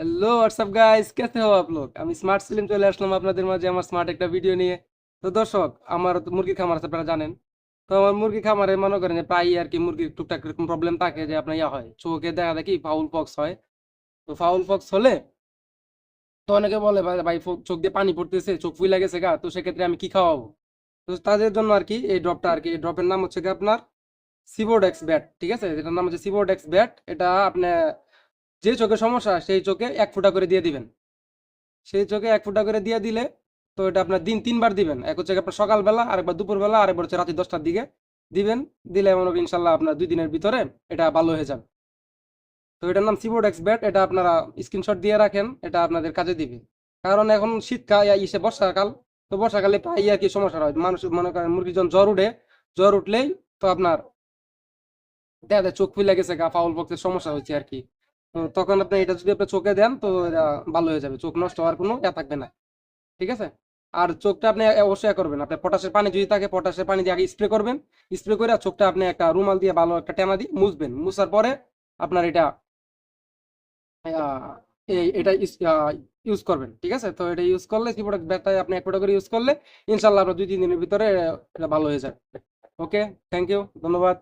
Hello what's up guys, कैसे हो आप लोग। আমি স্মার্ট সেলিম চলে আসলাম আপনাদের মাঝে আমার স্মার্ট একটা ভিডিও নিয়ে। তো দর্শক, আমার তো মুরগির খামার আছে, আপনারা জানেন। তো আমার মুরগি খামারে মনে করেন যে প্রায়ই আর কি মুরগির টুকটাক এরকম প্রবলেম থাকে যে আপনার ইয়া হয়, চোখে দেখা দেখি ফাউল পক্স হয়। তো ফাউল পক্স হলে তো অনেকে বলে ভাই ভাই চোখ দিয়ে পানি পড়তেছে, চোখ ফুলে গেছে গা, তো সেক্ষেত্রে আমি কি খাওয়াবো। তো তাদের জন্য আর কি এই ড্রপটা, আর কি এই ড্রপের নাম হচ্ছে কি আপনার সিবোডেক্স ব্যাট, ঠিক আছে, যেটার নাম হচ্ছে সিবোডেক্স ব্যাট। এটা আপনি যে চোখে সমস্যা সেই চোখে 1 ফোঁটা করে দিয়ে দিবেন। সেই চোখে 1 ফোঁটা করে দিয়ে দিলে তো এটা আপনার দিন 3বার দিবেন। এক হচ্ছে আপনার সকালবেলা, আরেকবার দুপুরবেলা, আরেকবার হচ্ছে রাতে 10টার দিকে দিবেন। দিলে মনে করি ইনশাল্লাহ আপনার 2 দিনের ভিতরে এটা ভালো হয়ে যাবে। তো এটার নাম সিবোডেক্স ব্যাট, এটা আপনারা স্ক্রিনশট দিয়ে রাখেন, এটা আপনাদের কাজে দিবে। কারণ এখন শীতকাল ইসে বর্ষাকাল, তো বর্ষাকালে প্রায় আর কি সমস্যা হয়, মানুষ মনে করেন মুরগির যখন জ্বর উঠে, জ্বর উঠলেই তো আপনার দেখা যায় চোখ ফুলে গেছে গা, ফাউল পক্সের সমস্যা হচ্ছে আর কি। তো তখন আপনি এটা যদি আপনি চোখে দেন তো এটা ভালো হয়ে যাবে, চোখ নষ্ট হওয়ার কোনো ইয়া থাকবে না, ঠিক আছে। আর চোখটা আপনি অবশ্যই ইয়া করবেন, আপনার পটাশের পানি যদি থাকে পটাশের পানি দিয়ে আগে স্প্রে করবেন। স্প্রে করে আর চোখটা আপনি একটা রুমাল দিয়ে ভালো একটা টেনা দিয়ে মুছবেন, মুছার পরে আপনার এটা আহ, এটা ইউজ করবেন, ঠিক আছে। তো এটা ইউজ করলে কি প্রোডাক্ট ব্যাটায় আপনি 1 ফোঁটা করে ইউজ করলে ইনশাল্লাহ আপনার 2-3 দিনের ভিতরে এটা ভালো হয়ে যাবে। ওকে, থ্যাংক ইউ, ধন্যবাদ।